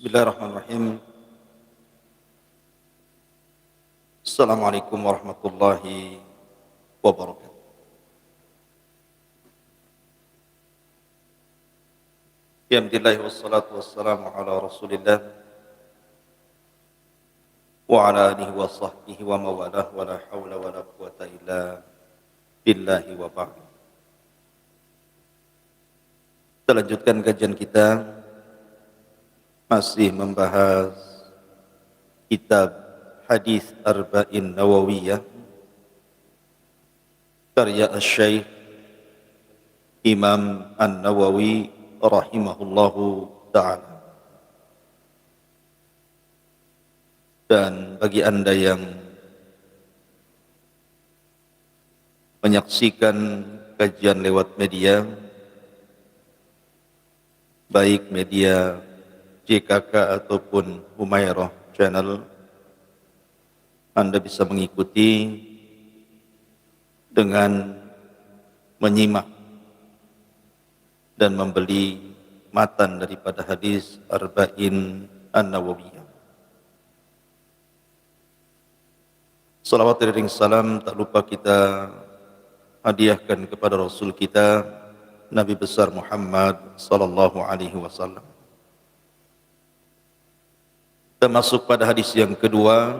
Bismillahirrahmanirrahim. Assalamualaikum warahmatullahi wabarakatuh. Alhamdulillah wassalatu wassalamu ala Rasulillah wa ala alihi wa sahbihi wa mawalah wa la hawla wa la quwata illa billahi wa ba'd. Kita lanjutkan kajian kita masih membahas kitab Hadis Arba'in Nawawiyah karya Asy-Syaikh Imam An-Nawawi rahimahullahu ta'ala. Dan bagi Anda yang menyaksikan kajian lewat media, baik media JKK ataupun Humairah Channel, Anda bisa mengikuti dengan menyimak dan membeli matan daripada hadis Arba'in An-Nawawiyah. Salawat dan salam tak lupa kita hadiahkan kepada Rasul kita Nabi besar Muhammad sallallahu alaihi wasallam. Kita masuk pada hadis yang kedua,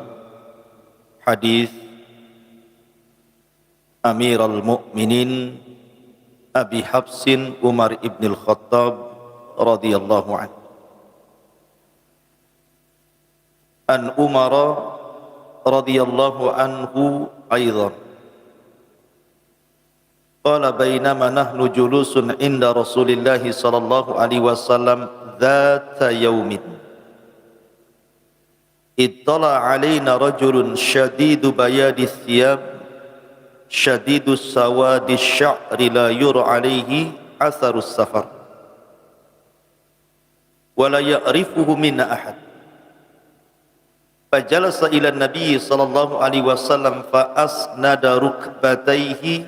hadis Amirul Mukminin Abi Hafsin Umar ibn al-Khattab radhiyallahu anhu. An Umar radhiyallahu anhu aidan. Qala bainama nahnu julusun inda Rasulillah sallallahu alaihi wasallam dzata yaumin. Ittala alaina rajulun syadidu bayadi thiyab syadidu sawadi sya'ri la yura alaihi atharus safar wa la ya'rifuhu minna ahad. Fajalasa ila nabi sallallahu alaihi wasallam fa asnada rukbatayhi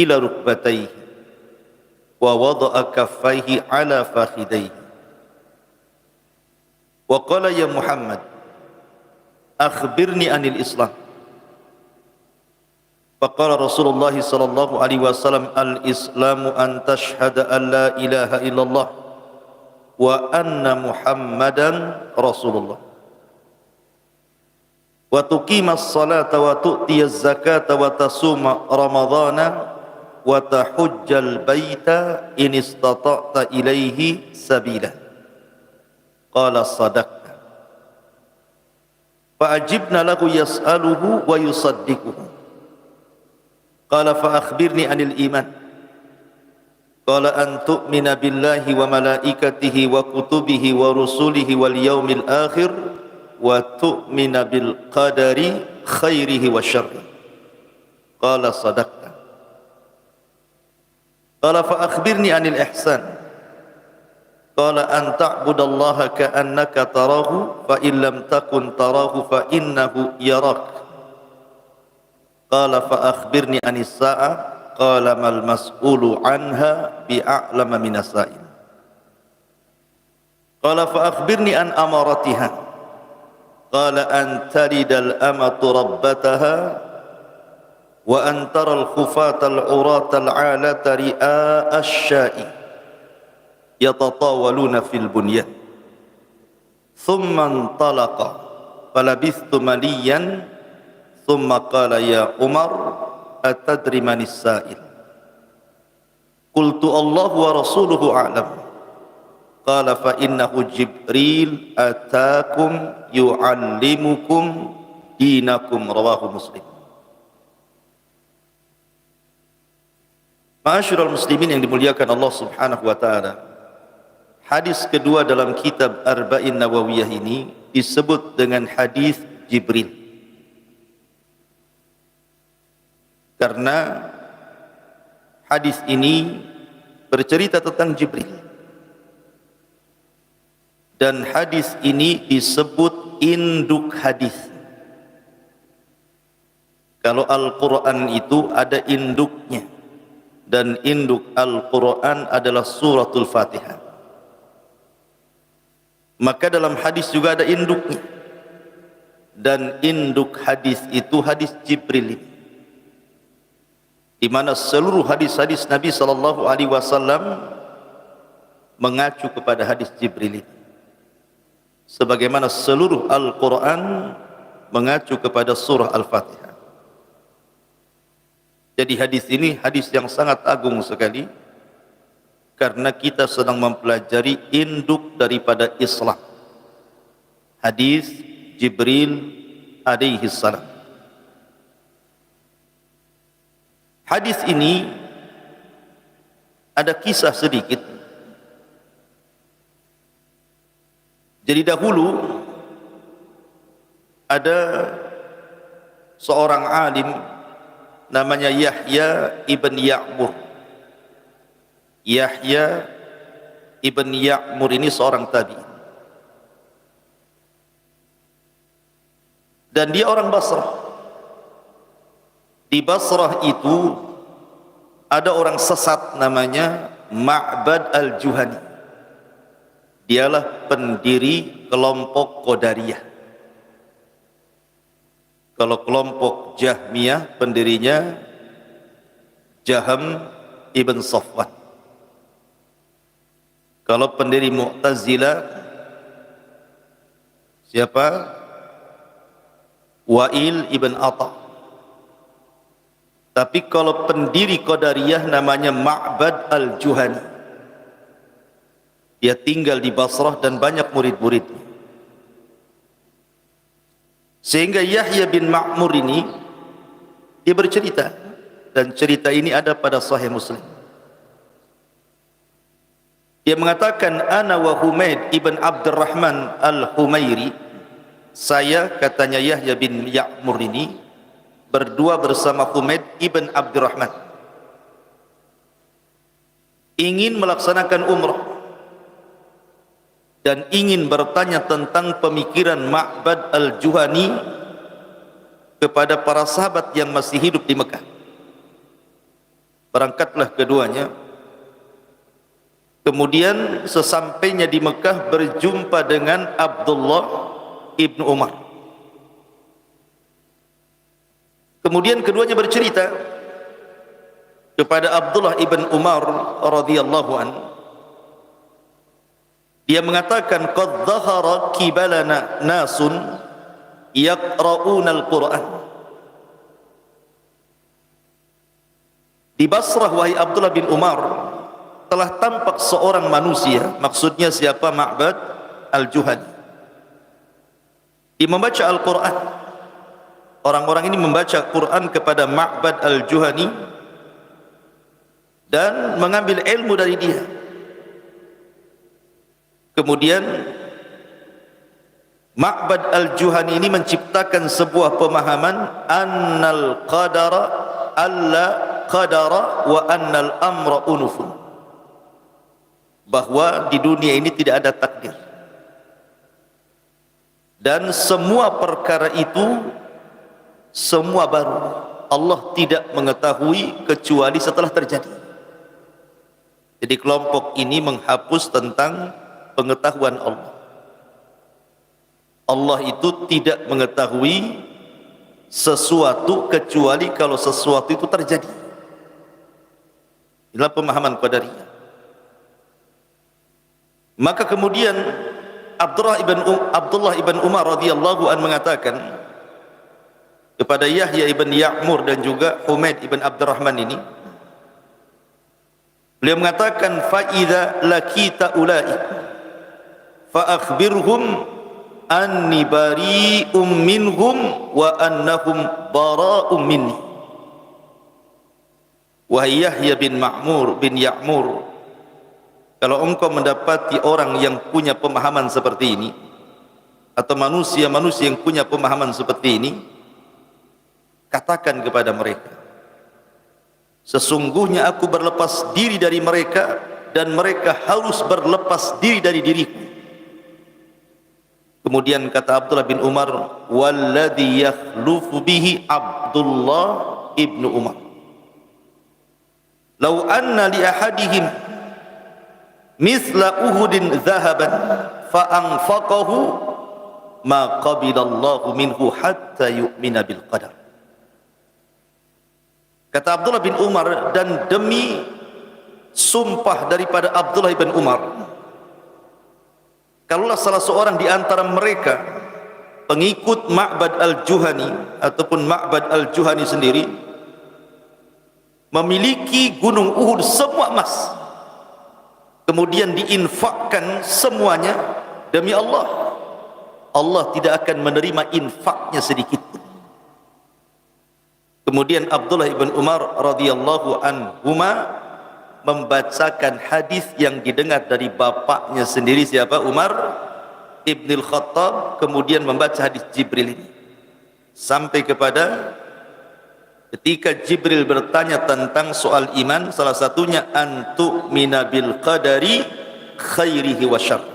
ila rukbatayhi wa wada'a kaffayhi ala fakhidayhi wa qala ya Muhammad akhbirni anil Islam. Faqala Rasulullah sallallahu alaihi wasallam al-Islamu an tashhada an la ilaha illallah wa anna Muhammadan Rasulullah wa tuqimas salata wa tu'tiyaz zakata wa tasuma ramadhana wa tahujjal baita in istata'ta ilaihi sabila. Qala sadaqta. Fa'ajibna lahu yas'aluhu wa yusaddiquhu. Qala fa'akhbirni anil iman. Qala an tu'mina billahi wa malaikatihi wa kutubihi wa rusulihi wal yawmil akhir wa tu'mina bil qadari khairihi wa syarrihi. Qala sadaqta. Qala fa'akhbirni anil ihsan. Qala an ta'budallaha ka'annaka tarahu fa in lam takun tarahu fa innahu yarak. Qala fa akhbirni anis sa'ah. Qala mal mas'ulu anha bi'a'lama minas sa'il. Qala fa akhbirni an amaratiha. Qala an talidal amatu rabbataha wa an taral khufatal uratal 'alata ri'a asy-sya'i yatatawaluna fil bunyan. Thumma intalaqa falabithtu maliyan thumma qala ya Umar atadri manis sa'il. Qultu Allah wa rasuluhu a'lam. Qala fa innahu Jibril ataakum yu'allimukum dinakum. Rawahu Muslim. Ma'asyiral muslimin yang dimuliakan Allah Subhanahu wa taala, hadis kedua dalam kitab Arba'in Nawawiyah ini disebut dengan hadis Jibril. Karena hadis ini bercerita tentang Jibril. Dan hadis ini disebut induk hadis. Kalau Al-Quran itu ada induknya. Dan induk Al-Quran adalah suratul Fatihah. Maka dalam hadis juga ada induknya, dan induk hadis itu hadis Jibril, di mana seluruh hadis-hadis Nabi sallallahu alaihi wasallam mengacu kepada hadis Jibril, sebagaimana seluruh Al-Quran mengacu kepada surah Al-Fatihah. Jadi hadis ini hadis yang sangat agung sekali, karena kita sedang mempelajari induk daripada Islam, hadis Jibril alaihi salam. Hadis ini ada kisah sedikit. Jadi dahulu ada seorang alim namanya Yahya ibn Ya'mur. Yahya ibn Ya'mur ini seorang tabi'in, dan dia orang Basrah. Di Basrah itu ada orang sesat namanya Ma'bad al-Juhani. Dialah pendiri kelompok Qadariyah. Kalau kelompok Jahmiyah pendirinya Jaham ibn Safwan. Kalau pendiri Mu'tazilah siapa? Wa'il ibn Atta. Tapi kalau pendiri Qadariyah namanya Ma'bad al-Juhani. Dia tinggal di Basrah dan banyak murid-murid. Sehingga Yahya bin Ma'mur ini dia bercerita, dan cerita ini ada pada Sahih Muslim. Dia mengatakan, ana wa Humaid ibn Abdurrahman al-Humairi, saya, katanya Yahya bin Ya'mur ini, berdua bersama Humaid ibn Abdurrahman, ingin melaksanakan umrah dan ingin bertanya tentang pemikiran Ma'bad al-Juhani kepada para sahabat yang masih hidup di Mekah. Berangkatlah keduanya. Kemudian sesampainya di Mekah berjumpa dengan Abdullah ibn Umar. Kemudian keduanya bercerita kepada Abdullah ibn Umar radhiyallahu an. Dia mengatakan, qad dhahara kibalana nasun yaqra'una al-Qur'an. Di Basrah, wahai Abdullah bin Umar, telah tampak seorang manusia, maksudnya siapa? Ma'bad al-Juhani. Dia membaca Al-Quran. Orang-orang ini membaca Quran kepada Ma'bad al-Juhani dan mengambil ilmu dari dia. Kemudian Ma'bad al-Juhani ini menciptakan sebuah pemahaman annal qadara alla qadara wa annal amra unufun, bahwa di dunia ini tidak ada takdir dan semua perkara itu semua baru. Allah tidak mengetahui kecuali setelah terjadi. Jadi kelompok ini menghapus tentang pengetahuan Allah. Allah itu tidak mengetahui sesuatu kecuali kalau sesuatu itu terjadi. Inilah pemahaman Qadariyah. Maka kemudian Abdullah ibn Umar radhiyallahu an mengatakan kepada Yahya ibn Ya'mur dan juga Humaid ibn Abdurrahman ini, beliau mengatakan, fa idza laqita ulai fa akhbirhum anni bari'um minhum wa annahum bara'um minni. Wahai Yahya bin Ya'mur, kalau engkau mendapati orang yang punya pemahaman seperti ini, atau manusia-manusia yang punya pemahaman seperti ini, katakan kepada mereka, sesungguhnya aku berlepas diri dari mereka dan mereka harus berlepas diri dari diriku. Kemudian kata Abdullah bin Umar, walladhi yakhlufu bihi Abdullah ibnu Umar, law anna li ahadihim misla uhudin zahaban fa anfaqahu ma qabilallahu minhu hatta yu'mina bil qadar. Kata Abdullah bin Umar, dan demi sumpah daripada Abdullah bin Umar, kalaulah salah seorang di antara mereka pengikut Ma'bad al-Juhani ataupun Ma'bad al-Juhani sendiri memiliki gunung Uhud semua emas, kemudian diinfakkan semuanya demi Allah, Allah tidak akan menerima infaknya sedikit pun. Kemudian Abdullah ibn Umar radhiyallahu anhuma membacakan hadis yang didengar dari bapaknya sendiri, siapa? Umar ibn al-Khattab. Kemudian membaca hadis Jibril ini sampai kepada ketika Jibril bertanya tentang soal iman, salah satunya antu'mina bil qadari khairihi wa syarr,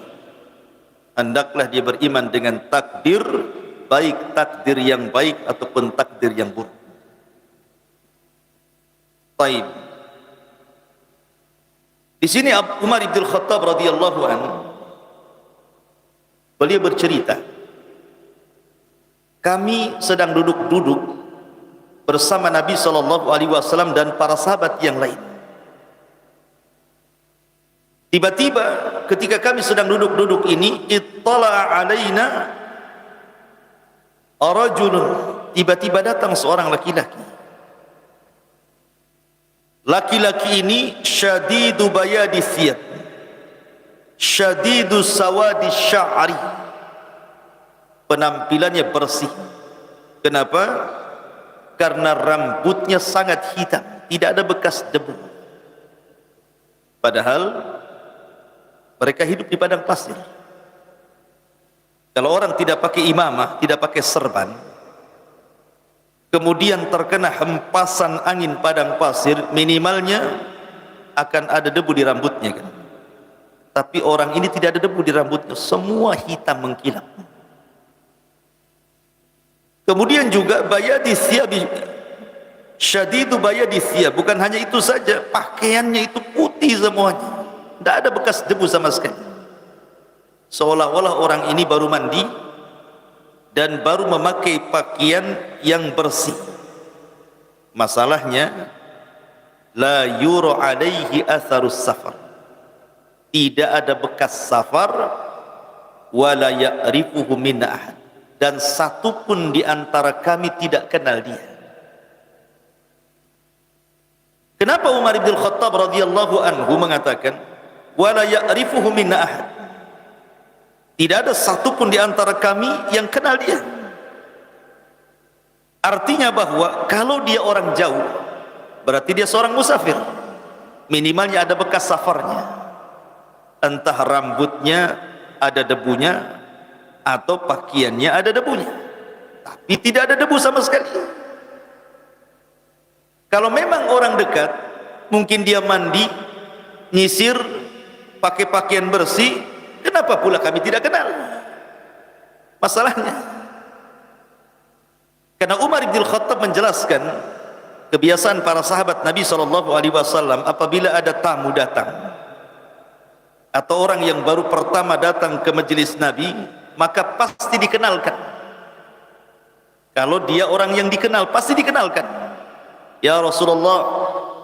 hendaklah dia beriman dengan takdir, baik takdir yang baik ataupun takdir yang buruk. Taib. Di sini Umar bin Khattab radhiyallahu anhu, beliau bercerita, kami sedang duduk-duduk bersama Nabi SAW dan para sahabat yang lain. Tiba-tiba ketika kami sedang duduk-duduk ini, ittala alaina rajulun, tiba-tiba datang seorang laki-laki. Laki-laki ini syadidu bayadi thiyab, syadidu sawadi sya'ri, penampilannya bersih. Kenapa? Karena rambutnya sangat hitam, tidak ada bekas debu. Padahal mereka hidup di padang pasir. Kalau orang tidak pakai imamah, tidak pakai serban, kemudian terkena hempasan angin padang pasir, minimalnya akan ada debu di rambutnya kan. Tapi orang ini tidak ada debu di rambutnya, semua hitam mengkilap. Kemudian juga bayadi thiyab, syadidu bayadi thiyab, bukan hanya itu saja, pakaiannya itu putih semuanya, tidak ada bekas debu sama sekali. Seolah-olah orang ini baru mandi dan baru memakai pakaian yang bersih. Masalahnya la yura alaihi atharus safar, tidak ada bekas safar, wala ya'rifuhu minna ahad, dan satu pun di antara kami tidak kenal dia. Kenapa Umar bin Khattab radhiyallahu anhu mengatakan wala ya'rifuhu minna ahad? Tidak ada satu pun di antara kami yang kenal dia. Artinya bahwa kalau dia orang jauh, berarti dia seorang musafir, minimalnya ada bekas safarnya, entah rambutnya ada debunya atau pakaiannya ada debunya, tapi tidak ada debu sama sekali. Kalau memang orang dekat, mungkin dia mandi, nyisir, pakai pakaian bersih, kenapa pula kami tidak kenal? Masalahnya, karena Umar bin Khattab menjelaskan kebiasaan para sahabat Nabi SAW, apabila ada tamu datang atau orang yang baru pertama datang ke majelis Nabi, maka pasti dikenalkan. Kalau dia orang yang dikenal, pasti dikenalkan. Ya Rasulullah,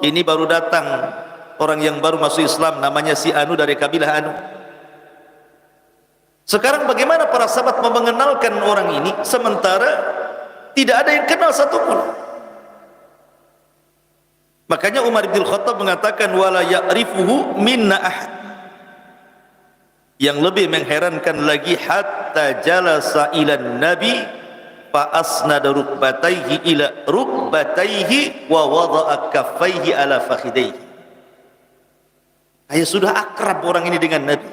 ini baru datang orang yang baru masuk Islam, namanya si Anu dari kabilah Anu. Sekarang bagaimana para sahabat mengenalkan orang ini sementara tidak ada yang kenal satupun? Makanya Umar bin Khattab mengatakan wala ya'rifuhu minna ahad. Yang lebih mengherankan lagi, hatta jalasa ilan nabi fa asnada rukbatayhi ila rukbatayhi wa wada'a kaffayhi ala fakhidayhi. Ayah sudah akrab orang ini dengan Nabi.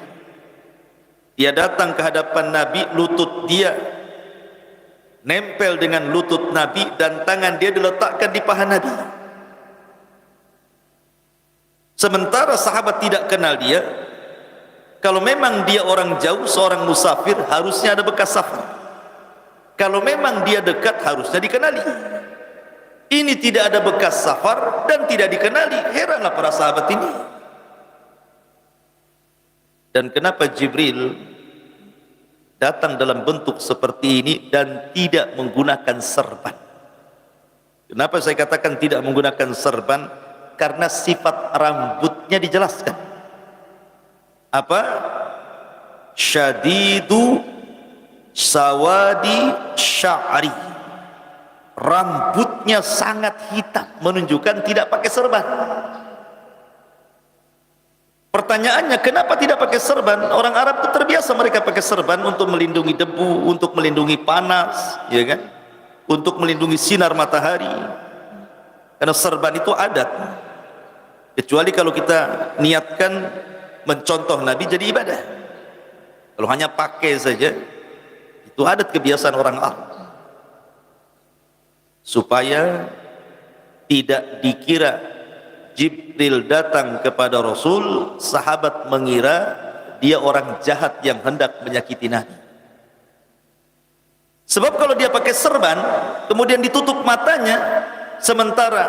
Dia datang ke hadapan Nabi, lutut dia nempel dengan lutut Nabi dan tangan dia diletakkan di paha Nabi. Sementara sahabat tidak kenal dia. Kalau memang dia orang jauh, seorang musafir, harusnya ada bekas safar. Kalau memang dia dekat, harusnya dikenali. Ini tidak ada bekas safar dan tidak dikenali. Heranlah para sahabat ini. Dan kenapa Jibril datang dalam bentuk seperti ini dan tidak menggunakan serban. Kenapa saya katakan tidak menggunakan serban? Karena sifat rambutnya dijelaskan. Apa? Syadidu sawadi sya'ri. Rambutnya sangat hitam, menunjukkan tidak pakai serban. Pertanyaannya, kenapa tidak pakai serban? Orang Arab itu terbiasa mereka pakai serban untuk melindungi debu, untuk melindungi panas, ya kan? Untuk melindungi sinar matahari. Karena serban itu adat. Kecuali kalau kita niatkan mencontoh Nabi jadi ibadah. Kalau hanya pakai saja, itu adat kebiasaan orang Arab. Supaya tidak dikira Jibril datang kepada Rasul, sahabat mengira dia orang jahat yang hendak menyakiti Nabi. Sebab kalau dia pakai serban, kemudian ditutup matanya, sementara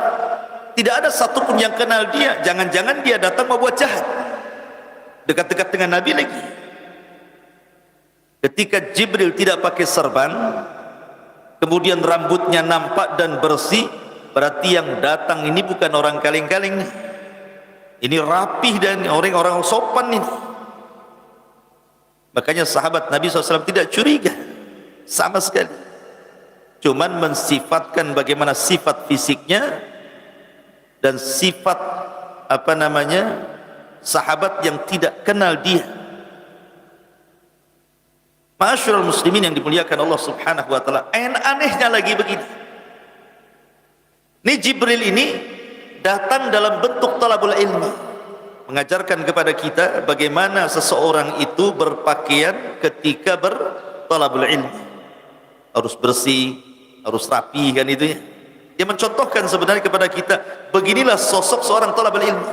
tidak ada satupun yang kenal dia, jangan-jangan dia datang mau buat jahat, dekat-dekat dengan Nabi lagi. Ketika Jibril tidak pakai serban, kemudian rambutnya nampak dan bersih, berarti yang datang ini bukan orang kaleng-kaleng, ini rapih dan orang-orang sopan ini. Makanya sahabat Nabi SAW tidak curiga sama sekali, cuman mensifatkan bagaimana sifat fisiknya dan sifat sahabat yang tidak kenal dia. Ma'asyiral muslimin yang dimuliakan Allah Subhanahu wa taala, anehnya lagi begini. Ini Jibril ini datang dalam bentuk talabul ilmi, mengajarkan kepada kita bagaimana seseorang itu berpakaian ketika bertalabul ilmi. Harus bersih, harus rapi, kan itu ya. Dia mencontohkan sebenarnya kepada kita, beginilah sosok seorang talabul ilmi.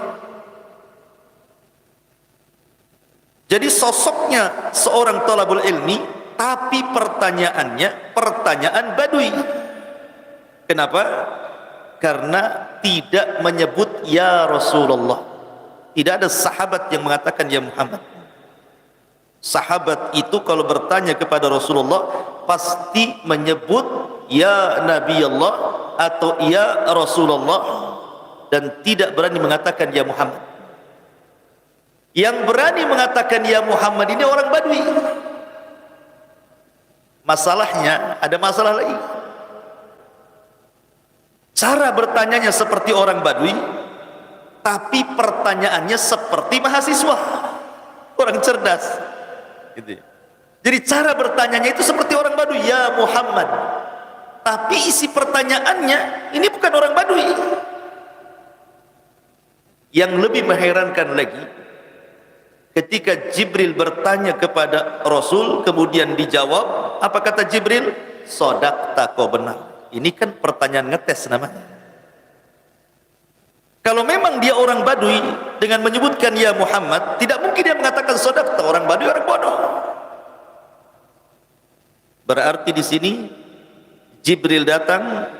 Jadi sosoknya seorang talabul ilmi, tapi pertanyaannya pertanyaan badui. Kenapa? Karena tidak menyebut ya Rasulullah. Tidak ada sahabat yang mengatakan ya Muhammad. Sahabat itu kalau bertanya kepada Rasulullah pasti menyebut ya Nabi Allah atau ya Rasulullah, dan tidak berani mengatakan ya Muhammad. Yang berani mengatakan ya Muhammad ini orang Badui. Masalahnya ada masalah lagi. Cara bertanyanya seperti orang Badui, tapi pertanyaannya seperti mahasiswa, orang cerdas gitu. Jadi cara bertanyanya itu seperti orang Badui, ya Muhammad, tapi isi pertanyaannya ini bukan orang Badui. Yang lebih mengherankan lagi, ketika Jibril bertanya kepada Rasul kemudian dijawab, apa kata Jibril? Sodaqta, kau benar. Ini kan pertanyaan ngetes namanya. Kalau memang dia orang Badui, dengan menyebutkan ya Muhammad, tidak mungkin dia mengatakan sodaqta. Orang Badui orang bodoh. Berarti di sini Jibril datang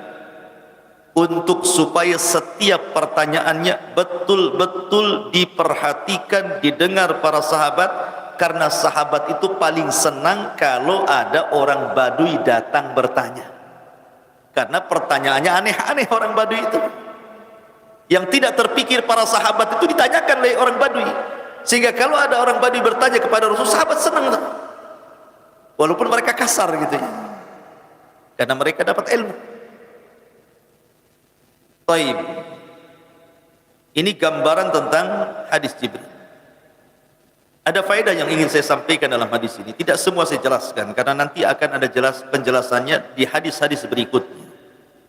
untuk supaya setiap pertanyaannya betul-betul diperhatikan, didengar para sahabat, karena sahabat itu paling senang kalau ada orang Badui datang bertanya. Karena pertanyaannya aneh-aneh orang Badui itu, yang tidak terpikir para sahabat itu ditanyakan oleh orang Badui, sehingga kalau ada orang Badui bertanya kepada Rasul, sahabat senang, walaupun mereka kasar gitu ya, karena mereka dapat ilmu. Taib. Ini gambaran tentang hadis Jibril. Ada faedah yang ingin saya sampaikan dalam hadis ini. Tidak semua saya jelaskan, karena nanti akan ada penjelasannya di hadis-hadis berikutnya.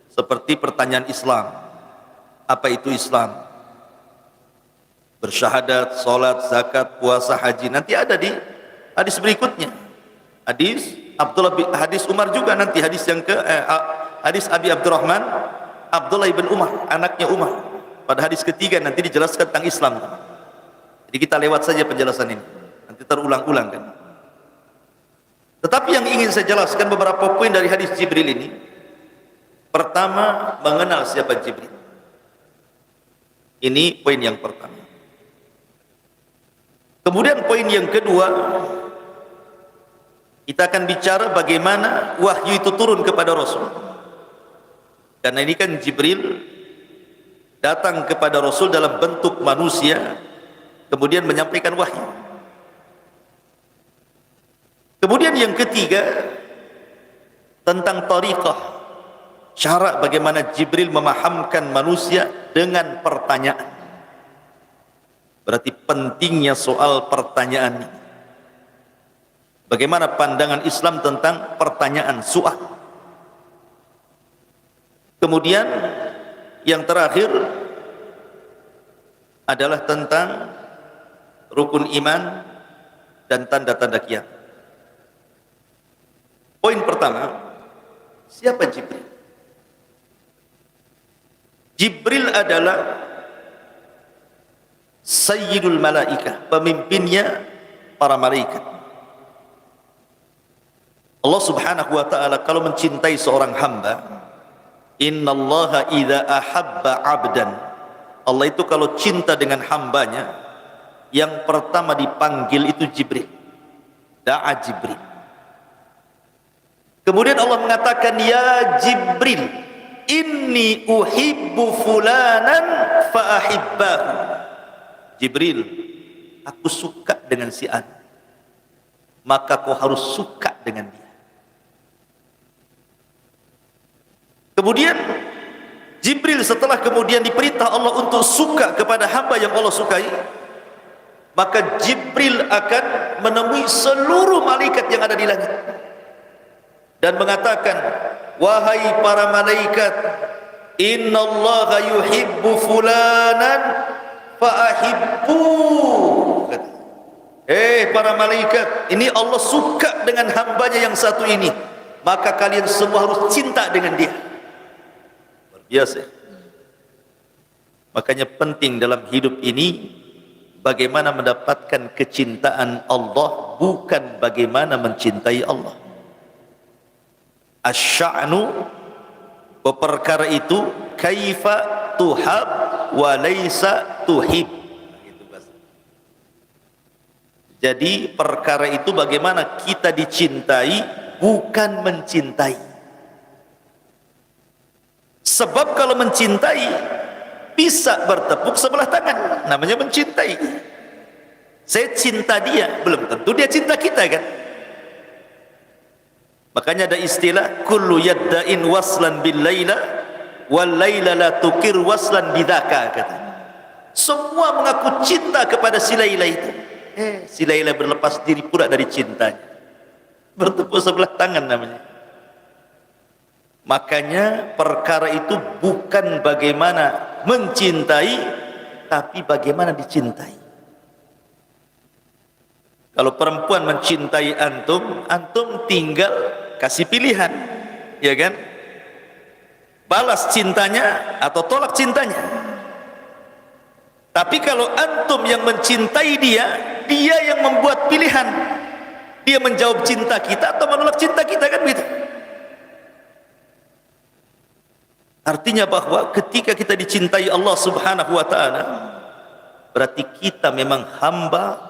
Seperti pertanyaan Islam. Apa itu Islam? Bersyahadat, salat, zakat, puasa, haji. Nanti ada di hadis berikutnya. Hadis Umar juga nanti, hadis hadis Abi Abdurrahman Abdullah ibn Umar, anaknya Umar. Pada hadis ketiga nanti dijelaskan tentang Islam. Jadi kita lewat saja penjelasan ini, nanti terulang-ulang kan. Tetapi yang ingin saya jelaskan beberapa poin dari hadis Jibril ini. Pertama, mengenal siapa Jibril. Ini poin yang pertama. Kemudian poin yang kedua, Kita akan bicara bagaimana wahyu itu turun kepada Rasul. Karena ini kan Jibril datang kepada Rasul dalam bentuk manusia, kemudian menyampaikan wahyu. Kemudian yang ketiga, tentang tariqah, cara bagaimana Jibril memahamkan manusia dengan pertanyaan. Berarti pentingnya soal pertanyaan ini. Bagaimana pandangan Islam tentang pertanyaan, soal. Kemudian yang terakhir adalah tentang rukun iman dan tanda-tanda kiamat. Poin pertama, siapa Jibril? Jibril adalah Sayyidul Malaikah, pemimpinnya para malaikat. Allah Subhanahu wa taala kalau mencintai seorang hamba, innallaha idza ahabba 'abdan, Allah itu kalau cinta dengan hambanya, yang pertama dipanggil itu Jibril. Da'a Jibril. Kemudian Allah mengatakan, ya Jibril, inni uhibbu fulanan fa'ahibbahu. Jibril, aku suka dengan si A, maka kau harus suka dengan dia. Kemudian Jibril setelah kemudian diperintah Allah untuk suka kepada hamba yang Allah sukai, maka Jibril akan menemui seluruh malaikat yang ada di langit dan mengatakan, wahai para malaikat, innallaha yuhibbu fulanan fa'ahibbu. Para malaikat, ini Allah suka dengan hambanya yang satu ini, maka kalian semua harus cinta dengan dia. Luar biasa. Makanya penting dalam hidup ini bagaimana mendapatkan kecintaan Allah, bukan bagaimana mencintai Allah. Asy'anu, perkara itu kaifa tuhab wa laisa tuhib. Jadi perkara itu bagaimana kita dicintai, bukan mencintai. Sebab kalau mencintai bisa bertepuk sebelah tangan, namanya mencintai. Saya cinta dia, belum tentu dia cinta kita kan. Makanya ada istilah kullu yadda'in waslan bil laila wal laila la tukir waslan bidaka, kata. Semua mengaku cinta kepada si Laila itu. Si Laila berlepas diri pula dari cintanya. Bertepuk sebelah tangan namanya. Makanya perkara itu bukan bagaimana mencintai, tapi bagaimana dicintai. Kalau perempuan mencintai antum, antum tinggal kasih pilihan, ya kan? Balas cintanya atau tolak cintanya. Tapi kalau antum yang mencintai dia, dia yang membuat pilihan. Dia menjawab cinta kita atau menolak cinta kita, kan begitu. Artinya bahwa ketika kita dicintai Allah Subhanahu wa taala, berarti kita memang hamba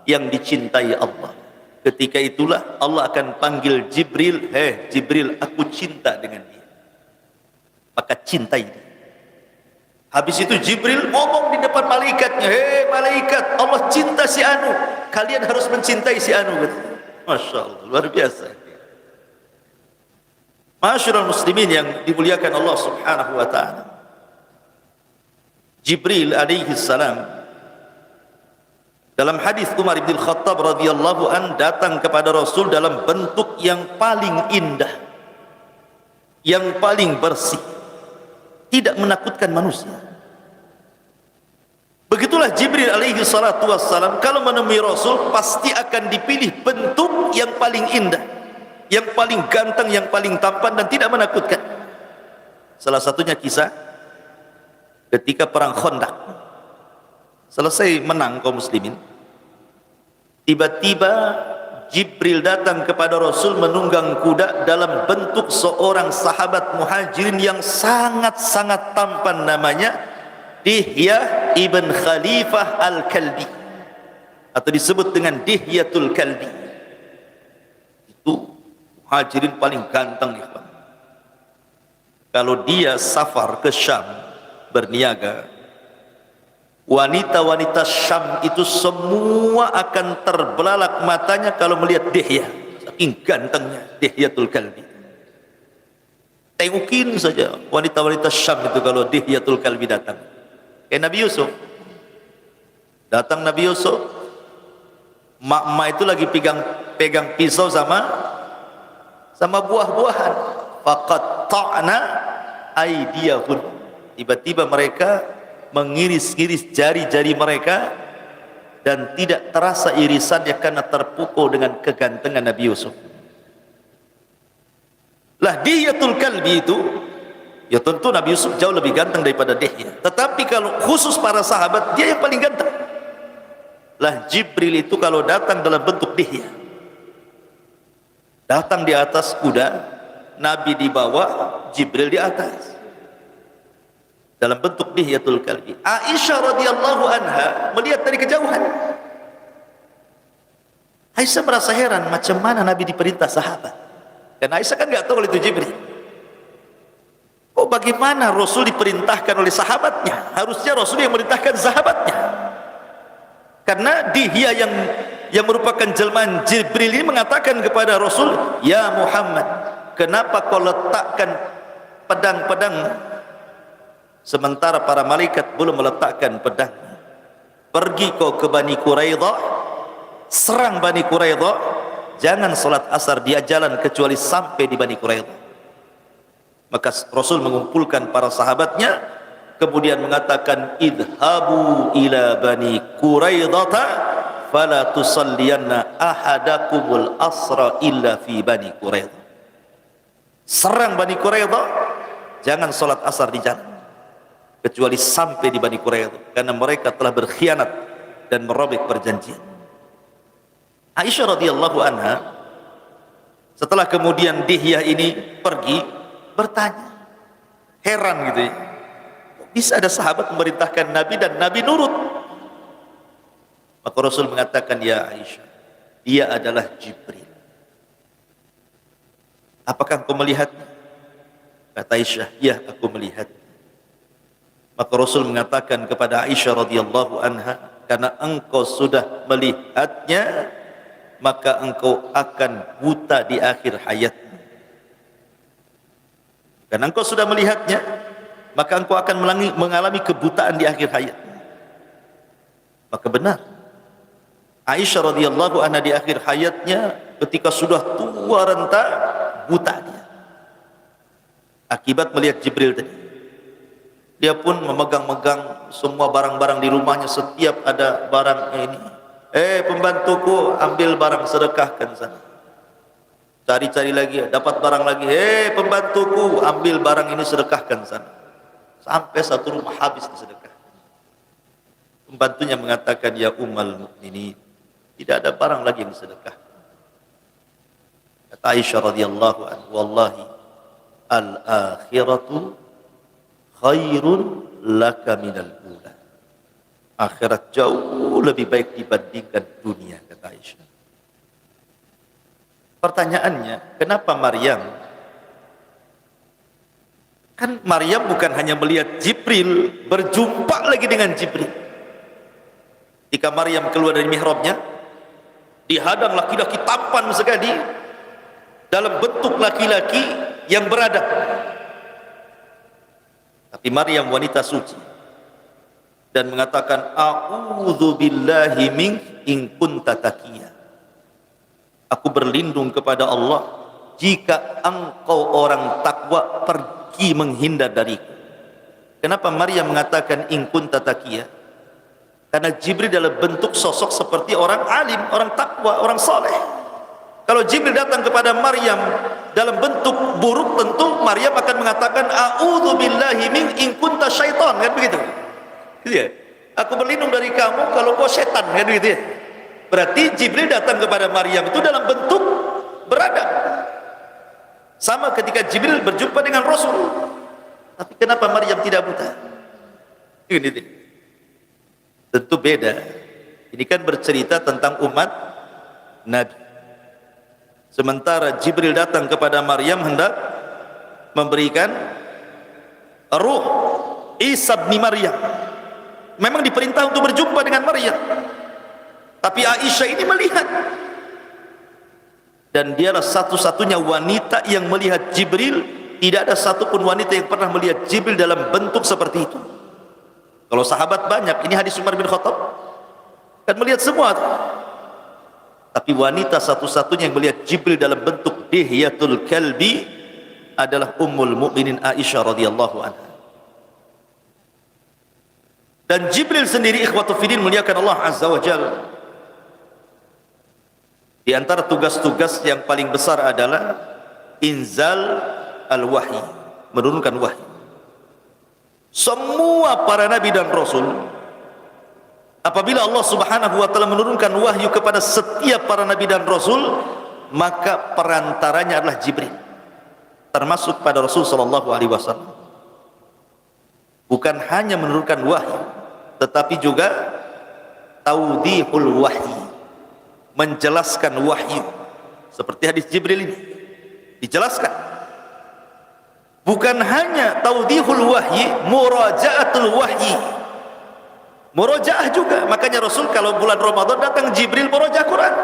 yang dicintai Allah. Ketika itulah Allah akan panggil Jibril, Jibril, aku cinta dengan dia. Maka cintai dia. Habis itu Jibril ngomong di depan malaikatnya, malaikat, Allah cinta si Anu, kalian harus mencintai si Anu. Masya Allah, luar biasa. Masyarul muslimin yang dimuliakan Allah Subhanahu wa ta'ala, Jibril alaihi salam dalam hadis Umar bin Khattab radhiyallahu an datang kepada Rasul dalam bentuk yang paling indah, yang paling bersih, tidak menakutkan manusia. Begitulah Jibril alaihi salatu wassalam kalau menemui Rasul pasti akan dipilih bentuk yang paling indah, yang paling ganteng, yang paling tampan dan tidak menakutkan. Salah satunya kisah ketika perang Khandaq. Selesai menang kaum muslimin, tiba-tiba Jibril datang kepada Rasul menunggang kuda dalam bentuk seorang sahabat muhajirin yang sangat-sangat tampan, namanya Dihyah ibn Khalifah al-Kalbi, atau disebut dengan Dihyatul Kalbi. Muhajirin paling ganteng ikhwan. Kalau dia safar ke Syam berniaga, wanita-wanita Syam itu semua akan terbelalak matanya kalau melihat Dihya. Saking gantengnya Dihyatul Kalbi. Tengokin saja wanita-wanita Syam itu kalau Dihyatul Kalbi datang. Kayak Nabi Yusuf. Datang Nabi Yusuf, mak-mak itu lagi pegang pisau sama buah-buahan. Faqatta'na aydiyahun. Tiba-tiba mereka mengiris-iris jari-jari mereka dan tidak terasa irisannya karena terpukul dengan kegantengan Nabi Yusuf. Lah Dihyatul Kalbi itu, ya tentu Nabi Yusuf jauh lebih ganteng daripada Dihya. Tetapi kalau khusus para sahabat, dia yang paling ganteng. Lah Jibril itu kalau datang dalam bentuk Dihya, datang di atas kuda, Nabi di bawah, Jibril di atas, dalam bentuk Dihyatul Kalbi. Aisyah radhiyallahu anha melihat dari kejauhan. Aisyah merasa heran, macam mana Nabi diperintah sahabat? Dan Aisyah kan nggak tahu kalau itu Jibril. Oh, bagaimana Rasul diperintahkan oleh sahabatnya? Harusnya Rasul yang merintahkan sahabatnya. Karena Dihya yang merupakan jelmaan Jibril ini mengatakan kepada Rasul, "Ya Muhammad, kenapa kau letakkan pedang-pedang sementara para malaikat belum meletakkan pedang? Pergi kau ke Bani Quraidah, serang Bani Quraidah, jangan salat asar dia jalan kecuali sampai di Bani Quraidah." Maka Rasul mengumpulkan para sahabatnya, kemudian mengatakan, "Idhabu ila Bani Quraidah fala tusalliyanna ahadakumul asra illa fi Bani Quraidah." Serang Bani Quraidah, jangan salat asar di jalan kecuali sampai di Bani Quraidah, karena mereka telah berkhianat dan merobek perjanjian. Aisyah radhiyallahu anha setelah kemudian Dihya ini pergi, bertanya, heran gitu ya, bisa ada sahabat memerintahkan Nabi dan Nabi nurut. Maka Rasul mengatakan, "Ya Aisyah, dia adalah Jibril. Apakah engkau melihatnya?" Kata Aisyah, "Ya, aku melihat." Maka Rasul mengatakan kepada Aisyah radhiyallahu anha, "Karena engkau sudah melihatnya, maka engkau akan buta di akhir hayatmu. Karena engkau sudah melihatnya, maka engkau akan mengalami kebutaan di akhir hayat." Maka benar, Aisyah radhiyallahu anha di akhir hayatnya ketika sudah tua renta, buta dia akibat melihat Jibril tadi. Dia pun memegang-megang semua barang-barang di rumahnya. Setiap ada barang ini, pembantuku, ambil barang, sedekahkan sana. Cari-cari lagi, dapat barang lagi, pembantuku, ambil barang ini, sedekahkan sana. Sampai satu rumah habis disedekah. Pembantunya mengatakan, "Ya Ummul Mukminin, tidak ada barang lagi yang disedekah." Kata Aisyah radhiyallahu anha, "Wallahi al-akhiratu khairun laka minal ula." Akhirat jauh lebih baik dibandingkan dunia, kata Aisyah. Pertanyaannya, kenapa Maryam? Kan Maryam bukan hanya melihat Jibril, berjumpa lagi dengan Jibril. Ketika Maryam keluar dari mihrabnya, dihadang laki-laki tampan sekali dalam bentuk laki-laki yang beradab. Tapi Maryam wanita suci dan mengatakan, "A'udzu billahi min in kunta taqiyya." Aku berlindung kepada Allah jika engkau orang takwa, pergi menghindar dariku. Kenapa Maryam mengatakan in kunta taqiyya? Karena Jibril dalam bentuk sosok seperti orang alim, orang takwa, orang soleh. Kalau Jibril datang kepada Maryam dalam bentuk buruk, tentu Maryam akan mengatakan, "A'udzu billahi min in kunta syaitan," kan begitu. Gitu ya? Aku berlindung dari kamu kalau kau setan, kan begitu ya. Berarti Jibril datang kepada Maryam itu dalam bentuk beradab. Sama ketika Jibril berjumpa dengan Rasul. Tapi kenapa Maryam tidak buta? Ini tentu beda. Ini kan bercerita tentang umat Nabi. Sementara Jibril datang kepada Maryam hendak memberikan ruh Isa bin Maryam. Memang diperintah untuk berjumpa dengan Maryam, tapi Aisyah ini melihat, dan dialah satu-satunya wanita yang melihat Jibril. Tidak ada satupun wanita yang pernah melihat Jibril dalam bentuk seperti itu. Kalau sahabat banyak, ini hadis Umar bin Khattab kan melihat semua, tapi wanita satu-satunya yang melihat Jibril dalam bentuk Dihyatul Kalbi adalah Ummul Mukminin Aisyah radhiyallahu anha. Dan Jibril sendiri, ikhwatu fiddin, muliakan Allah azza wa jalla, di antara tugas-tugas yang paling besar adalah inzal al-wahyi, menurunkan wahyu. Semua para nabi dan rasul, apabila Allah subhanahu wa ta'ala menurunkan wahyu kepada setiap para nabi dan rasul, maka perantaranya adalah Jibril, termasuk pada Rasul sallallahu alaihi wasallam. Bukan hanya menurunkan wahyu, tetapi juga taudihul wahyi, menjelaskan wahyu. Seperti hadis Jibril ini dijelaskan. Bukan hanya taudihul wahyi, murajaatul wahyi, murajaah juga. Makanya Rasul kalau bulan Ramadan datang Jibril murajaah Quran.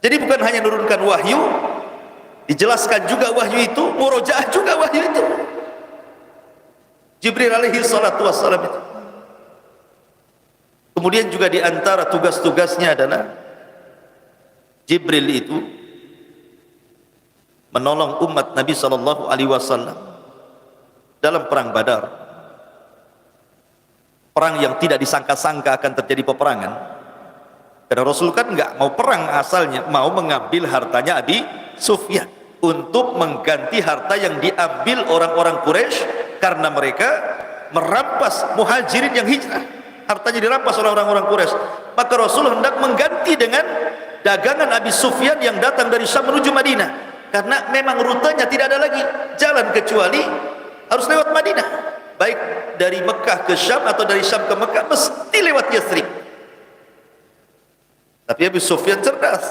Jadi bukan hanya menurunkan wahyu, dijelaskan juga wahyu itu, murajaah juga wahyu itu. Jibril alaihi salatu wassalam itu. Kemudian juga di antara tugas-tugasnya adalah Jibril itu menolong umat Nabi sallallahu alaihi wasallam dalam perang Badar. Perang yang tidak disangka-sangka akan terjadi peperangan. Karena Rasul kan enggak mau perang asalnya, mau mengambil hartanya Abi Sufyan untuk mengganti harta yang diambil orang-orang Quraisy karena mereka merampas muhajirin yang hijrah. Hartanya dirampas oleh orang-orang Quraisy. Maka Rasul hendak mengganti dengan dagangan Abi Sufyan yang datang dari Syam menuju Madinah. Karena memang rutenya tidak ada lagi jalan kecuali harus lewat Madinah. Baik dari Mekah ke Syam atau dari Syam ke Mekah, mesti lewat Yathrib. Tapi Abi Sufyan cerdas.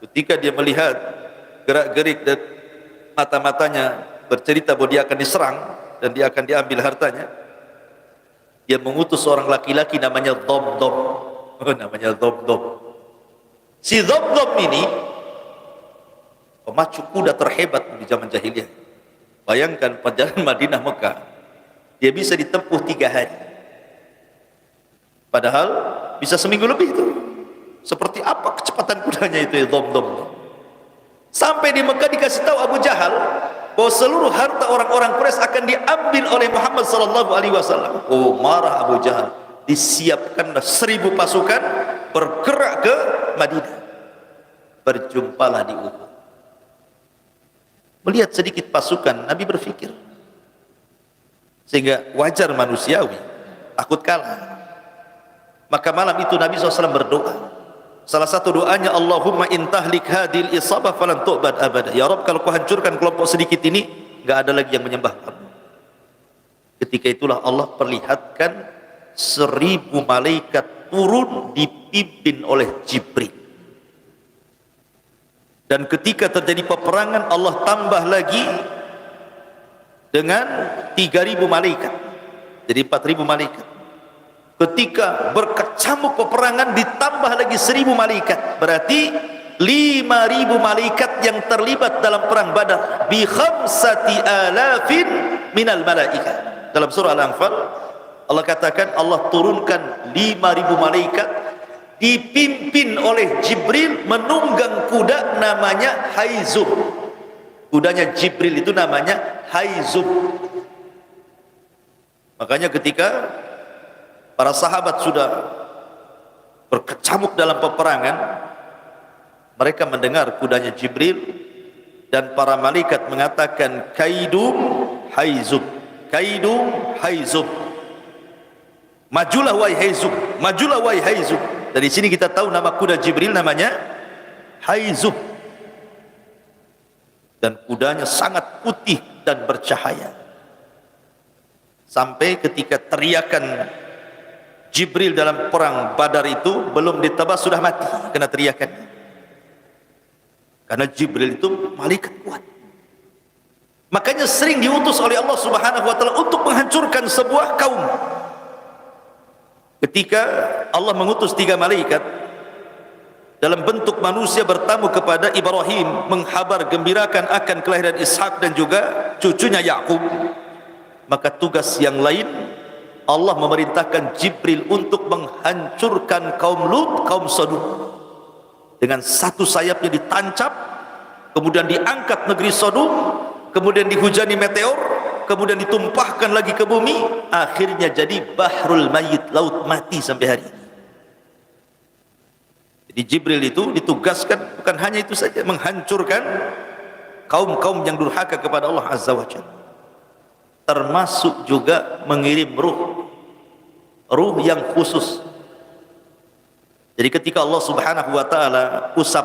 Ketika dia melihat gerak-gerik dan mata-matanya bercerita bahwa dia akan diserang dan dia akan diambil hartanya, dia mengutus seorang laki-laki namanya Dhabdhab. Namanya Dhabdhab. Si Dhabdhab ini pemacu kuda terhebat di zaman jahiliyah. Bayangkan perjalanan Madinah Mekah, dia bisa ditempuh 3 hari. Padahal bisa seminggu lebih itu. Seperti apa kecepatan kudanya itu ya, Dhabdhab. Sampai di Mekah dikasih tahu Abu Jahal bahwa seluruh harta orang-orang Quraisy akan diambil oleh Muhammad sallallahu alaihi wasallam. Oh, marah Abu Jahal. Disiapkanlah 1000 pasukan bergerak ke Madinah. Berjumpalah di Uhud. Melihat sedikit pasukan, Nabi berpikir, sehingga wajar manusiawi takut kalah. Maka malam itu Nabi SAW berdoa. Salah satu doanya, Allahumma intahlik hadil isabah falan tu'bad abada. Ya Rabb, kalau kau hancurkan kelompok sedikit ini, enggak ada lagi yang menyembah kamu. Ketika itulah Allah perlihatkan 1000 malaikat turun dipimpin oleh Jibril. Dan ketika terjadi peperangan, Allah tambah lagi dengan 3000 malaikat, jadi 4000 malaikat. Ketika berkecamuk peperangan, ditambah lagi 1000 malaikat, berarti 5000 malaikat yang terlibat dalam perang Badar. Bi khamsati alafin minal malaikat. Dalam surah Al-Anfal Allah katakan Allah turunkan 5000 malaikat dipimpin oleh Jibril menunggang kuda namanya Haizub. Kudanya Jibril itu namanya Haizub. Makanya ketika para sahabat sudah berkecamuk dalam peperangan, mereka mendengar kudanya Jibril dan para malaikat mengatakan kaidum Haizub, kaidum Haizub, majulah wahai Haizub, majulah wahai Haizub. Dari sini kita tahu nama kuda Jibril namanya Haizub. Dan kudanya sangat putih dan bercahaya. Sampai ketika teriakan Jibril dalam perang Badar itu belum ditebas sudah mati kena teriakan. Karena Jibril itu malaikat kuat. Makanya sering diutus oleh Allah Subhanahu wa taala untuk menghancurkan sebuah kaum. Ketika Allah mengutus 3 malaikat dalam bentuk manusia bertamu kepada Ibrahim, menghabar gembirakan akan kelahiran Ishak dan juga cucunya Yakub, maka tugas yang lain Allah memerintahkan Jibril untuk menghancurkan kaum Lut, kaum Sodom. Dengan satu sayapnya ditancap, kemudian diangkat negeri Sodom, kemudian dihujani meteor, kemudian ditumpahkan lagi ke bumi, akhirnya jadi Bahrul Mayyit, laut mati sampai hari ini. Jadi Jibril itu ditugaskan bukan hanya itu saja, menghancurkan kaum-kaum yang durhaka kepada Allah Azza wa Jalla, termasuk juga mengirim ruh yang khusus. Jadi ketika Allah Subhanahu wa taala usap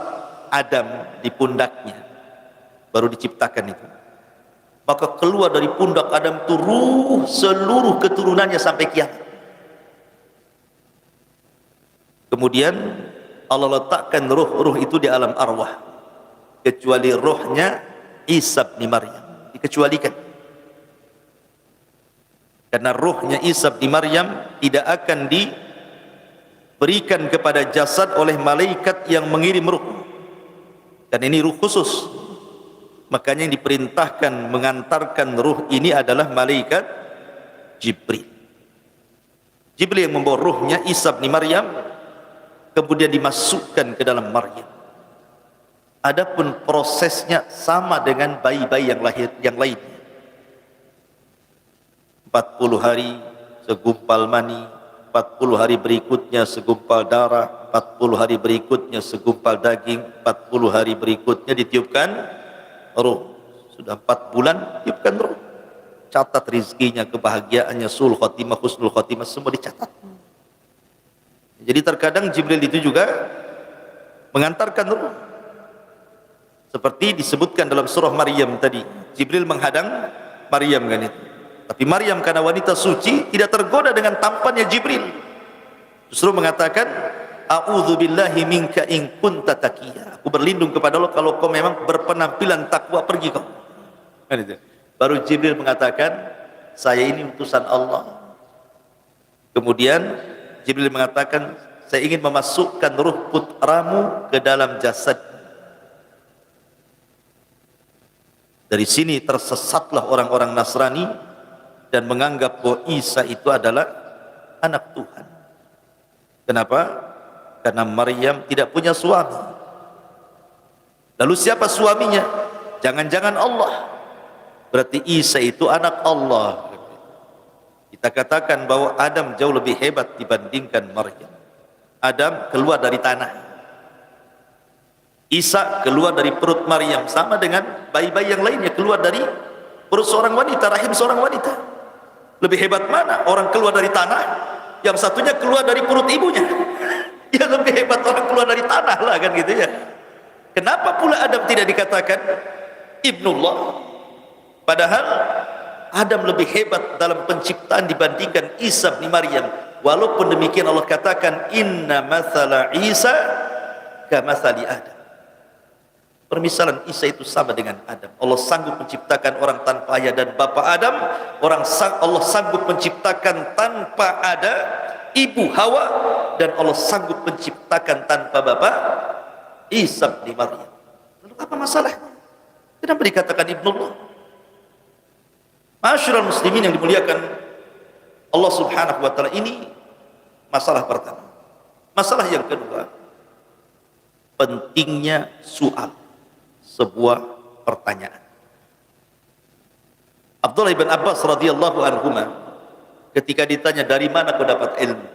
Adam di pundaknya, baru diciptakan itu, maka keluar dari pundak Adam itu ruh seluruh keturunannya sampai kiamat. Kemudian Allah letakkan ruh itu di alam arwah, kecuali rohnya Isa bin Maryam dikecualikan. Karena ruhnya Isa bin Maryam tidak akan diberikan kepada jasad oleh malaikat yang mengirim ruh. Dan ini ruh khusus. Makanya yang diperintahkan mengantarkan ruh ini adalah malaikat Jibril. Jibril yang membawa ruhnya Isa bin Maryam, kemudian dimasukkan ke dalam Maryam. Adapun prosesnya sama dengan bayi-bayi yang lahir yang lainnya. 40 hari segumpal mani, 40 hari berikutnya segumpal darah, 40 hari berikutnya segumpal daging, 40 hari berikutnya ditiupkan ruh. Sudah 4 bulan tiupkan ruh. Catat rizkinya, kebahagiaannya, sul khotimah, husnul khotimah, semua dicatat. Jadi terkadang Jibril itu juga mengantarkan ruh. Seperti disebutkan dalam surah Maryam tadi, Jibril menghadang Maryam kan itu. Tapi Maryam karena wanita suci tidak tergoda dengan tampannya Jibril. Justru mengatakan, "A'udzubillahi minka in kunta taqiyya." Aku berlindung kepada Allah kalau kau memang berpenampilan takwa, pergi kau. Kan itu. Baru Jibril mengatakan, "Saya ini utusan Allah." Kemudian Jibril mengatakan, "Saya ingin memasukkan ruh putramu ke dalam jasad." Dari sini tersesatlah orang-orang Nasrani dan menganggap bahwa Isa itu adalah anak Tuhan. Kenapa? Karena Maryam tidak punya suami. Lalu siapa suaminya? Jangan-jangan Allah. Berarti Isa itu anak Allah. Kita katakan bahwa Adam jauh lebih hebat dibandingkan Maryam. Adam keluar dari tanah, Isa keluar dari perut Maryam, sama dengan bayi-bayi yang lainnya keluar dari perut seorang wanita, rahim seorang wanita. Lebih hebat mana? Orang keluar dari tanah, yang satunya keluar dari perut ibunya. Ya lebih hebat orang keluar dari tanah lah kan gitu ya. Kenapa pula Adam tidak dikatakan Ibnullah? Padahal Adam lebih hebat dalam penciptaan dibandingkan Isa bin Maryam. Walaupun demikian Allah katakan inna mathala Isa kamathali Adam. Permisalan Isa itu sama dengan Adam. Allah sanggup menciptakan orang tanpa ayah dan bapa Adam. Allah sanggup menciptakan tanpa ada ibu Hawa, dan Allah sanggup menciptakan tanpa bapa Isa bin Maryam. Lalu apa masalahnya? Kenapa dikatakan Ibnullah? Masyarul muslimin yang dimuliakan Allah Subhanahu wa taala, ini masalah pertama. Masalah yang kedua, pentingnya soal, sebuah pertanyaan. Abdullah bin Abbas radhiyallahu anhuma ketika ditanya dari mana kau dapat ilmu,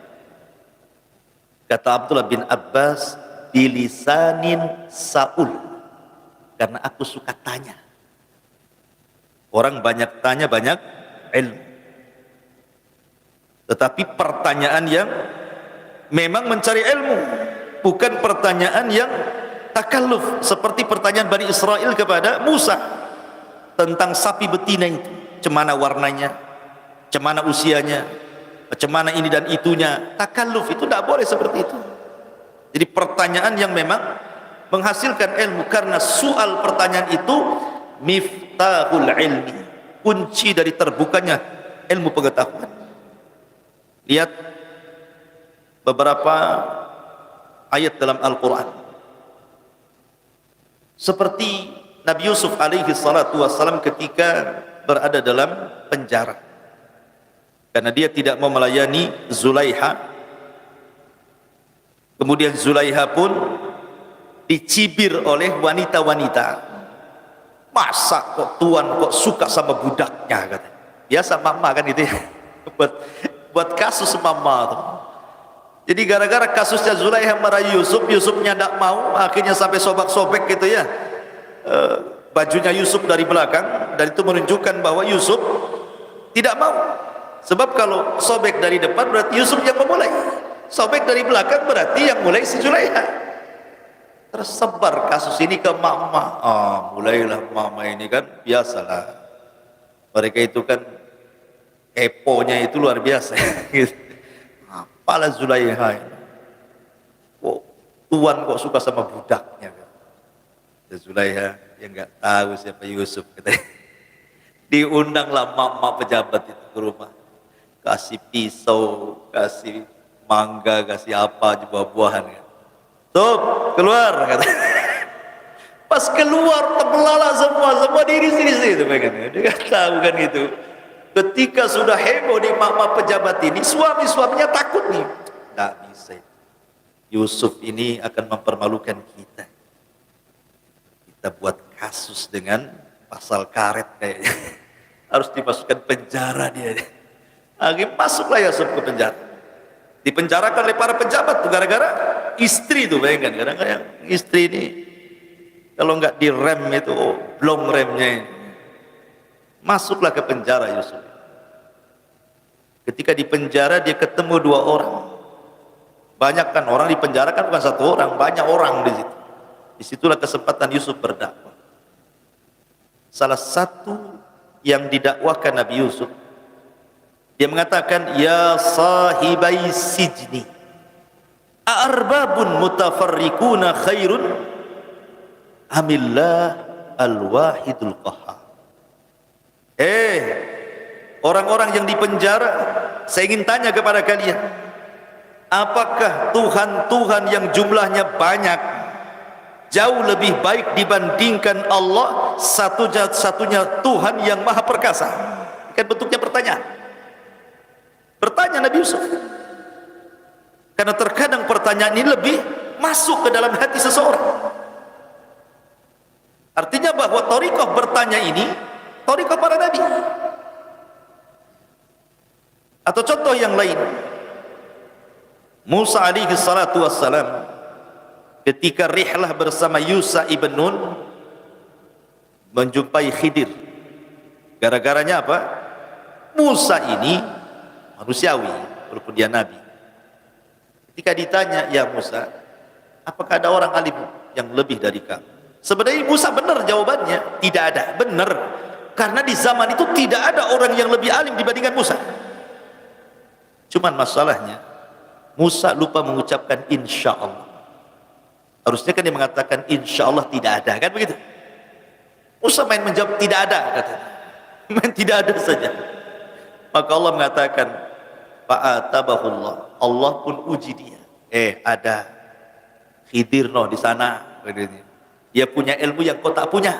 kata Abdullah bin Abbas, bilisanin Saul, karena aku suka tanya. Orang banyak tanya, banyak ilmu. Tetapi pertanyaan yang memang mencari ilmu, bukan pertanyaan yang takalluf seperti pertanyaan Bani Israel kepada Musa tentang sapi betina itu, cemana warnanya, cemana usianya, cemana ini dan itunya. Takalluf itu tidak boleh seperti itu. Jadi pertanyaan yang memang menghasilkan ilmu, karena soal pertanyaan itu miftahul ilmi, kunci dari terbukanya ilmu pengetahuan. Lihat beberapa ayat dalam Al-Quran, seperti Nabi Yusuf alaihi salatu wassalam ketika berada dalam penjara karena dia tidak mau melayani Zulaiha. Kemudian Zulaiha pun dicibir oleh wanita-wanita. Masa kok tuan kok suka sama budaknya, katanya. Biasa mama kan itu ya. buat kasus mama tuh. Jadi gara-gara kasusnya Zulaiha merayu Yusuf, Yusufnya tidak mau, akhirnya sampai sobek-sobek gitu ya, bajunya Yusuf dari belakang, dan itu menunjukkan bahwa Yusuf tidak mau. Sebab kalau sobek dari depan berarti Yusuf yang memulai, sobek dari belakang berarti yang mulai si Zulaiha. Tersebar kasus ini ke mama. Mulailah mama ini kan, biasalah mereka itu kan keponya itu luar biasa. Apalah Zulaiha ini, kok tuan kok suka sama budaknya kan? Zulaiha yang nggak tahu siapa Yusuf, katanya. Diundanglah mama pejabat itu ke rumah, kasih pisau, kasih mangga, kasih apa, buah-buahan kan. Sob, keluar, kata. Pas keluar terbelalak semua diri sini itu kan. Dia nggak tahu kan itu. Ketika sudah heboh di mama pejabat ini, suami-suaminya takut nih. Nggak bisa. Yusuf ini akan mempermalukan kita. Kita buat kasus dengan pasal karet kayaknya. Harus dimasukkan penjara dia. Akhirnya masuklah Yusuf ke penjara. Dipenjarakan oleh para pejabat tuh gara-gara istri tuh, bayangkan. Kadang-kadang istri ini kalau nggak direm itu, belum remnya ini. Masuklah ke penjara Yusuf. Ketika di penjara dia ketemu dua orang. Banyak kan orang di penjara kan bukan satu orang, banyak orang di situ. Disitulah kesempatan Yusuf berdakwah. Salah satu yang didakwakan Nabi Yusuf, dia mengatakan, ya sahibai sijni, a'arbabun mutafarriquna khairun amillah al-wahidul qahhar. Orang-orang yang dipenjara, saya ingin tanya kepada kalian, apakah Tuhan-Tuhan yang jumlahnya banyak jauh lebih baik dibandingkan Allah satu-satunya Tuhan yang maha perkasa? Kan bentuknya pertanyaan. Bertanya Nabi Yusuf, karena terkadang pertanyaan ini lebih masuk ke dalam hati seseorang. Artinya bahwa thariqah bertanya ini thariqah para nabi. Atau contoh yang lain, Musa alaihi salatu wassalam ketika rihlah bersama Yusha ibn Nun menjumpai Khidir. Gara-garanya apa? Musa ini manusiawi walaupun dia nabi. Ketika ditanya, ya Musa, apakah ada orang alim yang lebih dari kamu? Sebenarnya Musa benar jawabannya, tidak ada. Benar, karena di zaman itu tidak ada orang yang lebih alim dibandingkan Musa. Cuman masalahnya Musa lupa mengucapkan insya Allah. Harusnya kan dia mengatakan insya Allah tidak ada, kan begitu? Musa main menjawab tidak ada, katanya. Main tidak ada saja. Maka Allah mengatakan fa'atabahullah, Allah pun uji dia. Ada Khidir di sana. Dia punya ilmu yang kau tak punya.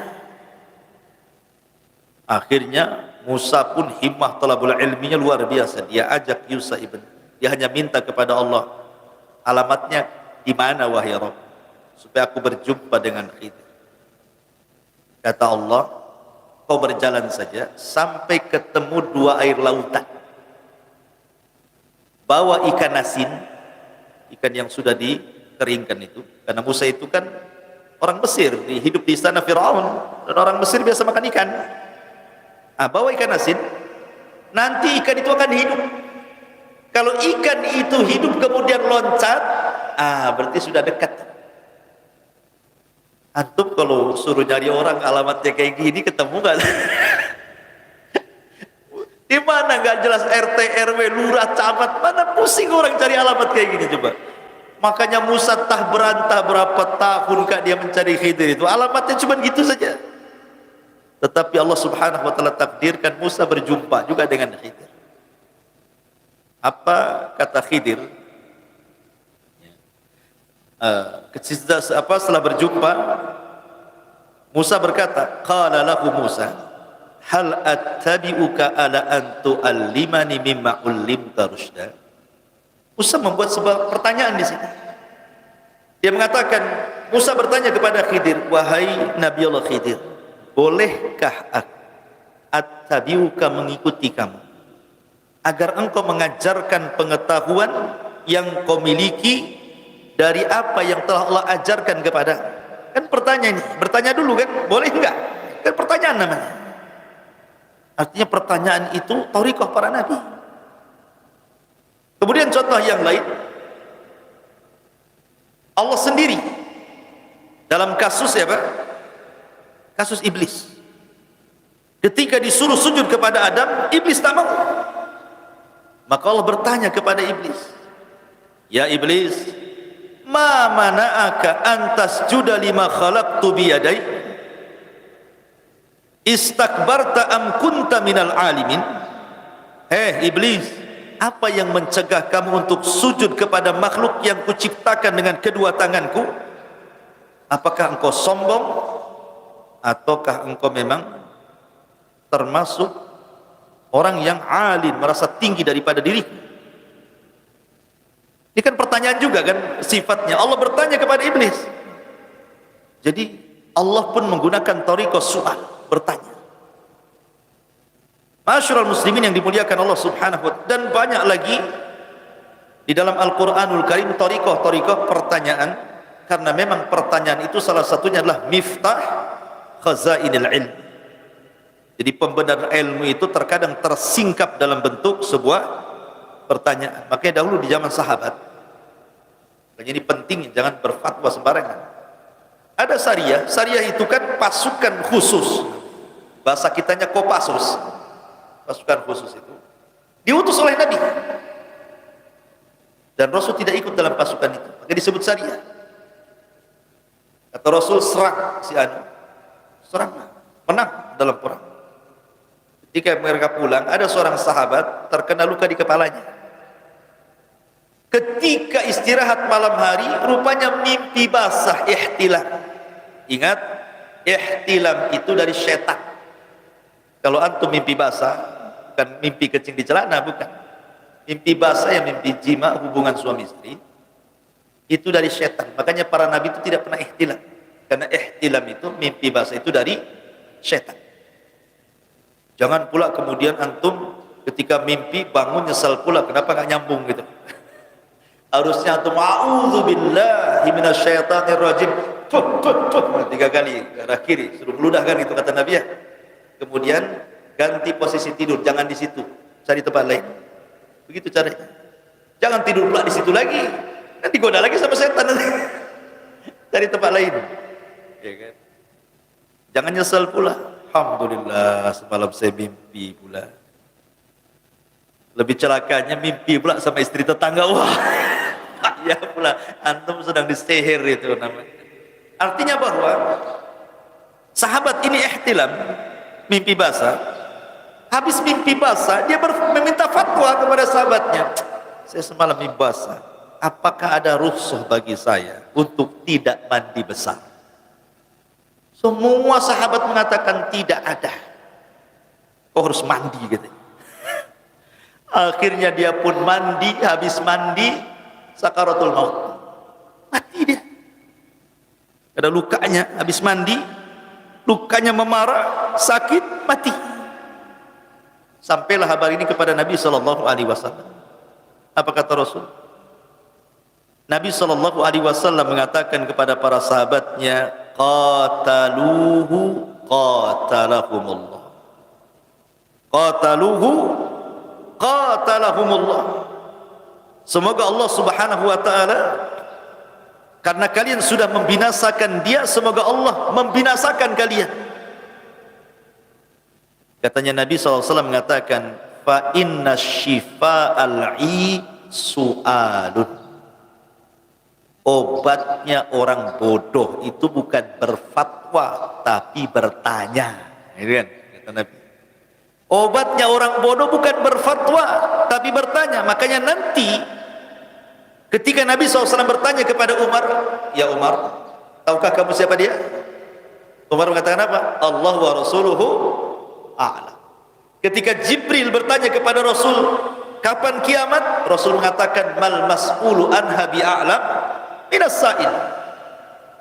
Akhirnya Musa pun himmah talabul ilminya luar biasa. Dia ajak Yusha ibn. Dia hanya minta kepada Allah, alamatnya di mana wahai Rabb, supaya aku berjumpa dengan Khidir. Kata Allah, kau berjalan saja sampai ketemu dua air lautan. Bawa ikan asin, ikan yang sudah dikeringkan itu. Karena Musa itu kan orang Mesir, hidup di istana Firaun, dan orang Mesir biasa makan ikan. Bawa ikan asin, nanti ikan itu akan hidup. Kalau ikan itu hidup kemudian loncat, berarti sudah dekat. Antum kalau suruh nyari orang alamatnya kayak gini, ketemu nggak? Di mana nggak jelas, RT, RW, lurah, camat, mana pusing orang cari alamat kayak gini coba. Makanya Musa tah berantah berapa tahun kak dia mencari Khidir itu. Alamatnya cuma gitu saja. Tetapi Allah Subhanahu wa taala takdirkan Musa berjumpa juga dengan Khidir. Apa kata Khidir? Setelah berjumpa, Musa berkata, qala lahu Musa, hal attabi'uka ala an tu'allimani mimma 'ullimta rusyda. Musa membuat sebuah pertanyaan di sini. Dia mengatakan, Musa bertanya kepada Khidir, wahai Nabi Allah Khidir, bolehkah aku attabi'uka mengikuti kamu agar engkau mengajarkan pengetahuan yang kau miliki dari apa yang telah Allah ajarkan kepada? Kan pertanyaan ini, bertanya dulu kan, boleh enggak? Kan pertanyaan namanya. Artinya pertanyaan itu thariqah para nabi. Kemudian contoh yang lain, Allah sendiri dalam kasus apa? Kasus iblis. Ketika disuruh sujud kepada Adam, iblis tak mau. Maka Allah bertanya kepada iblis, ya iblis, ma mana'aka antas juda lima khalaqtu biyadai istakbarta am kunta minal alimin. Iblis, apa yang mencegah kamu untuk sujud kepada makhluk yang kuciptakan dengan kedua tanganku? Apakah engkau sombong ataukah engkau memang termasuk orang yang alim, merasa tinggi daripada diriku? Ini kan pertanyaan juga kan sifatnya. Allah bertanya kepada iblis. Jadi Allah pun menggunakan thariqah su'al, bertanya. Masyarul muslimin yang dimuliakan Allah Subhanahu wa ta'ala, dan banyak lagi di dalam Al-Qur'anul Karim thariqah pertanyaan, karena memang pertanyaan itu salah satunya adalah miftah khazainil ilm. Jadi pembenaran ilmu itu terkadang tersingkap dalam bentuk sebuah pertanyaan. Makanya dahulu di zaman sahabat, ini penting, jangan berfatwa sembarangan. Ada syariah itu kan pasukan khusus, bahasa kitanya Kopassus. Pasukan khusus itu diutus oleh Nabi, dan Rasul tidak ikut dalam pasukan itu, maka disebut syariah. Kata Rasul, serang si Anu, seranglah, menang dalam perang. Ketika mereka pulang, ada seorang sahabat terkena luka di kepalanya. Ketika istirahat malam hari, rupanya mimpi basah, ihtilam. Ingat, ihtilam itu dari setan. Kalau antum mimpi basah, bukan mimpi kencing di celana, bukan. Mimpi basah yang mimpi jima, hubungan suami istri, itu dari setan. Makanya para nabi itu tidak pernah ihtilam, karena ihtilam itu, mimpi basah itu dari setan. Jangan pula kemudian antum ketika mimpi bangun nyesal pula, kenapa nggak nyambung gitu. Harusnya antum a'udzubillahi minasyaitonirrajim, tiga kali ke arah kiri, suruh meludahkan, itu kata Nabi ya. Kemudian ganti posisi tidur, jangan di situ, cari tempat lain. Begitu caranya. Jangan tidur pula di situ lagi, nanti goda lagi sama setan. Cari tempat lain, ya kan? Jangan nyesal pula. Alhamdulillah semalam saya mimpi pula. Lebih celakanya mimpi pula sama istri tetangga. Wah, ya pula, antum sedang disihir itu namanya. Artinya bahwa sahabat ini ihtilam, mimpi basah. Habis mimpi basah, dia meminta fatwa kepada sahabatnya. Saya semalam mimpi basah, apakah ada rukhsah bagi saya untuk tidak mandi besar? Semua sahabat mengatakan tidak ada. Kau harus mandi gitu. Akhirnya dia pun mandi, habis mandi sakaratul maut. Mati dia. Ada lukanya, habis mandi, lukanya memarah, sakit, mati. Sampailah kabar ini kepada Nabi SAW. Apa kata Rasul? Nabi SAW mengatakan kepada para sahabatnya, qataluhu qatalahumullah. Qataluhu qatalahumullah. Semoga Allah Subhanahu wa ta'ala, karena kalian sudah membinasakan dia, semoga Allah membinasakan kalian. Katanya Nabi SAW mengatakan, fa inna syifa'al su'alun. Obatnya orang bodoh itu bukan berfatwa tapi bertanya. Ini kan kata Nabi. Obatnya orang bodoh bukan berfatwa tapi bertanya. Makanya nanti ketika Nabi SAW bertanya kepada Umar, ya Umar, tahukah kamu siapa dia? Umar mengatakan apa? Allah wa rasuluhu a'lam. Ketika Jibril bertanya kepada Rasul, kapan kiamat? Rasul mengatakan mal mas'ulu anha bi'a'lam minas sa'il.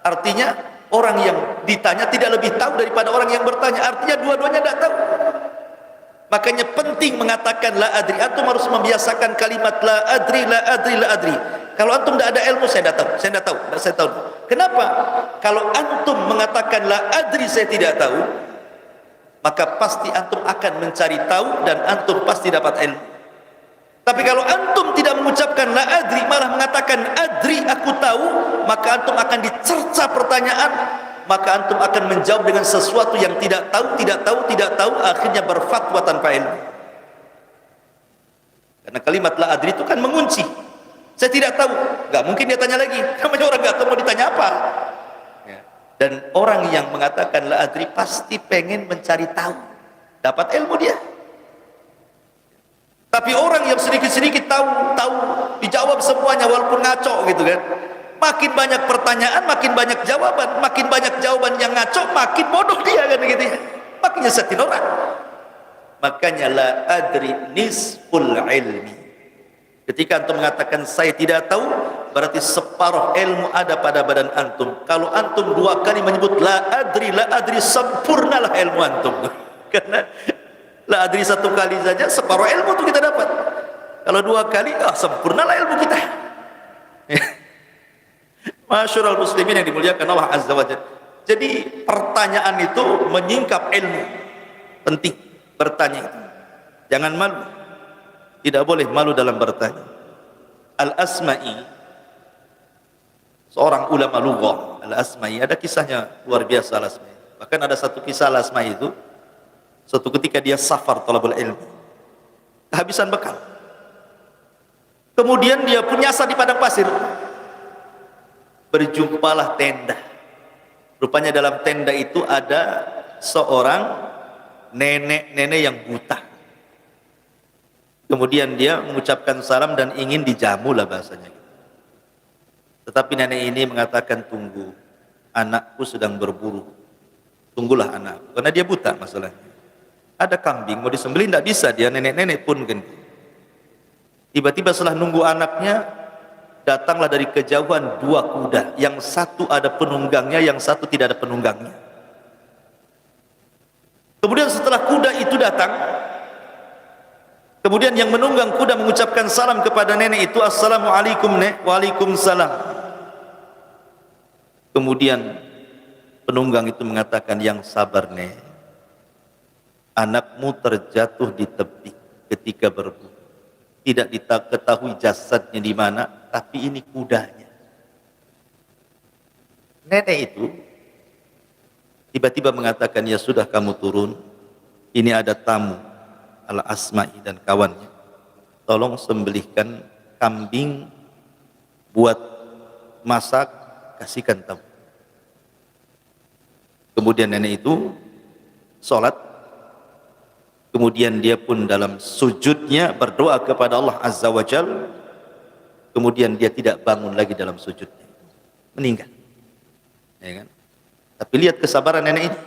Artinya orang yang ditanya tidak lebih tahu daripada orang yang bertanya. Artinya dua-duanya tidak tahu. Makanya penting mengatakan la adri. Antum harus membiasakan kalimat la adri, la adri, la adri. Kalau antum tidak ada ilmu, saya tidak tahu, saya tidak tahu, saya tahu. Kenapa? Kalau antum mengatakan la adri, saya tidak tahu, maka pasti antum akan mencari tahu dan antum pasti dapat ilmu. Tapi kalau antum tidak mengucapkan la adri, malah mengatakan adri, aku tahu, maka antum akan dicerca pertanyaan, maka antum akan menjawab dengan sesuatu yang tidak tahu, tidak tahu, tidak tahu, akhirnya berfatwa tanpa ilmu. Karena kalimat la adri itu kan mengunci. Saya tidak tahu, nggak mungkin dia tanya lagi. Namanya orang nggak tahu mau ditanya apa. Ya. Dan orang yang mengatakan la adri pasti pengen mencari tahu, dapat ilmu dia. Tapi orang yang sedikit-sedikit tahu, dijawab semuanya walaupun ngaco gitu kan. Makin banyak pertanyaan, makin banyak jawaban, makin banyak jawaban yang ngaco, makin bodoh dia kan gitu ya. Makin nyesetin orang. Makanya la adri nisful ilmi. Ketika antum mengatakan saya tidak tahu, berarti separuh ilmu ada pada badan antum. Kalau antum dua kali menyebut la adri, sempurnalah ilmu antum. Karena la adri satu kali saja separuh ilmu itu kita dapat. Kalau dua kali, sempurnalah ilmu kita. Masyarul muslimin yang dimuliakan Allah Azza wa Jalla. Jadi pertanyaan itu menyingkap ilmu. Penting bertanya itu. Jangan malu. Tidak boleh malu dalam bertanya. Al-Asma'i, seorang ulama lughah, Al-Asma'i, ada kisahnya luar biasa Al-Asma'i. Bahkan ada satu kisah Al-Asma'i itu, suatu ketika dia safar talabul ilmi, kehabisan bekal. Kemudian dia pun nyasar di padang pasir. Berjumpalah tenda. Rupanya dalam tenda itu ada seorang nenek-nenek yang buta. Kemudian dia mengucapkan salam dan ingin dijamu lah bahasanya. Tetapi nenek ini mengatakan, tunggu, anakku sedang berburu. Tunggulah anak, karena dia buta masalahnya. Ada kambing mau disembelih, tidak bisa dia, nenek-nenek pun kan. Tiba-tiba setelah nunggu anaknya, datanglah dari kejauhan dua kuda. Yang satu ada penunggangnya, yang satu tidak ada penunggangnya. Kemudian setelah kuda itu datang, kemudian yang menunggang kuda mengucapkan salam kepada nenek itu, assalamualaikum nek. Waalaikumsalam. Kemudian penunggang itu mengatakan, yang sabar nek, anakmu terjatuh di tepi ketika berburu. Tidak diketahui jasadnya di mana, tapi ini kudanya. Nenek itu tiba-tiba mengatakan, ya sudah kamu turun, ini ada tamu Al-Asma'i dan kawannya, tolong sembelihkan kambing buat masak, kasihkan tamu. Kemudian nenek itu sholat, kemudian dia pun dalam sujudnya berdoa kepada Allah Azza wa Jalla, kemudian dia tidak bangun lagi dalam sujudnya, meninggal, ya kan? Tapi lihat kesabaran nenek ini.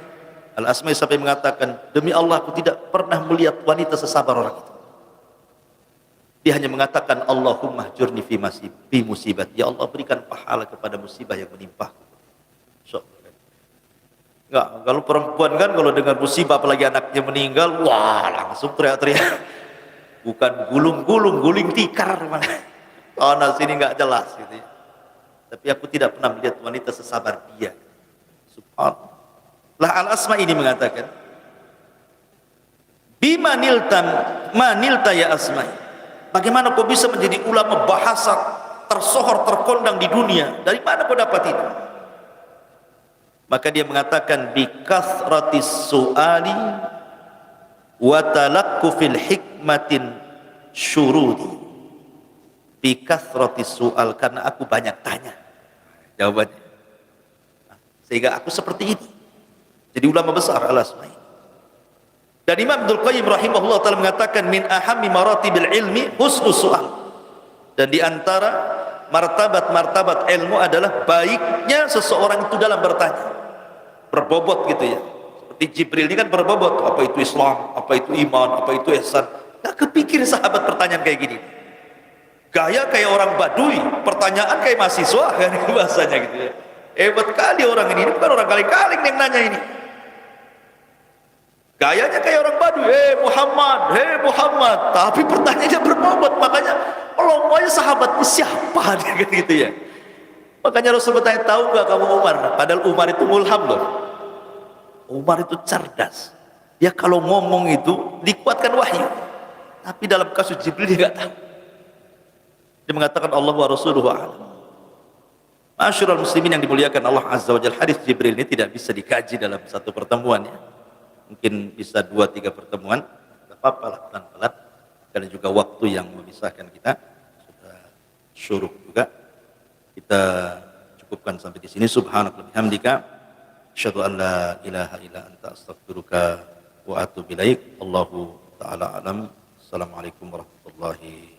Al-Asma'i sampai mengatakan, demi Allah aku tidak pernah melihat wanita sesabar orang itu. Dia hanya mengatakan, Allahumma jurni fi musibat. Ya Allah, berikan pahala kepada musibah yang menimpa. Enggak, kalau perempuan kan kalau dengar musibah apalagi anaknya meninggal, wah langsung teriak-teriak. Bukan gulung-gulung, guling tikar malah. Sana sini enggak jelas gitu ya. Tapi aku tidak pernah melihat wanita sesabar dia. Subhanallah. Lah Al-Asma'i ini mengatakan, bima nilta ya Asma'i, bagaimana kau bisa menjadi ulama bahasa tersohor terkondang di dunia, dari mana kau dapat itu? Maka dia mengatakan, bi kathratis su'ali wa talakku fil hikmatin syurudi. Bi kathratis su'al, karena aku banyak tanya. jawabannya. Sehingga aku seperti ini. Jadi ulama besar al-Asma'i. Dan Imam Ibnul Qayyim rahimahullah ta'ala mengatakan min ahammi maratibil ilmi husnus su'al. Dan di antara martabat-martabat ilmu adalah baiknya seseorang itu dalam bertanya. Berbobot gitu ya. Seperti Jibril ini kan berbobot. Apa itu Islam? Apa itu iman? Apa itu ihsan? Gak kepikir sahabat pertanyaan kayak gini. Gaya kayak orang Baduy, pertanyaan kayak mahasiswa kan bahasanya gitu ya. Hebat kali orang ini bukan orang kaling-kaling yang nanya ini. Gayanya kayak orang Baduy, hei Muhammad, tapi pertanyaannya berbobot. Makanya Allahumma sahabatnya siapa dia kan gitu ya. Makanya Rasul bertanya, tahu nggak kamu Umar? Padahal Umar itu mulham loh. Umar itu cerdas. Dia kalau ngomong itu dikuatkan wahyu. Tapi dalam kasus Jibril dia nggak tahu. Dia mengatakan Allah wa Rasuluhu a'lam. Ma'asyiral muslimin yang dimuliakan Allah Azza wa Jalla, hadis Jibril ini tidak bisa dikaji dalam satu pertemuan ya. Mungkin bisa 2-3 pertemuan. Tidak apa-apa lah, pelan-pelan. Karena juga waktu yang memisahkan kita sudah syuruk juga. Kita cukupkan sampai di sini. Subhanaka bihamdika asyhadu an la ilaha illa anta astaghfiruka wa atubu ilaik. Allahu ta'ala alam. Assalamualaikum warahmatullahi wabarakatuh.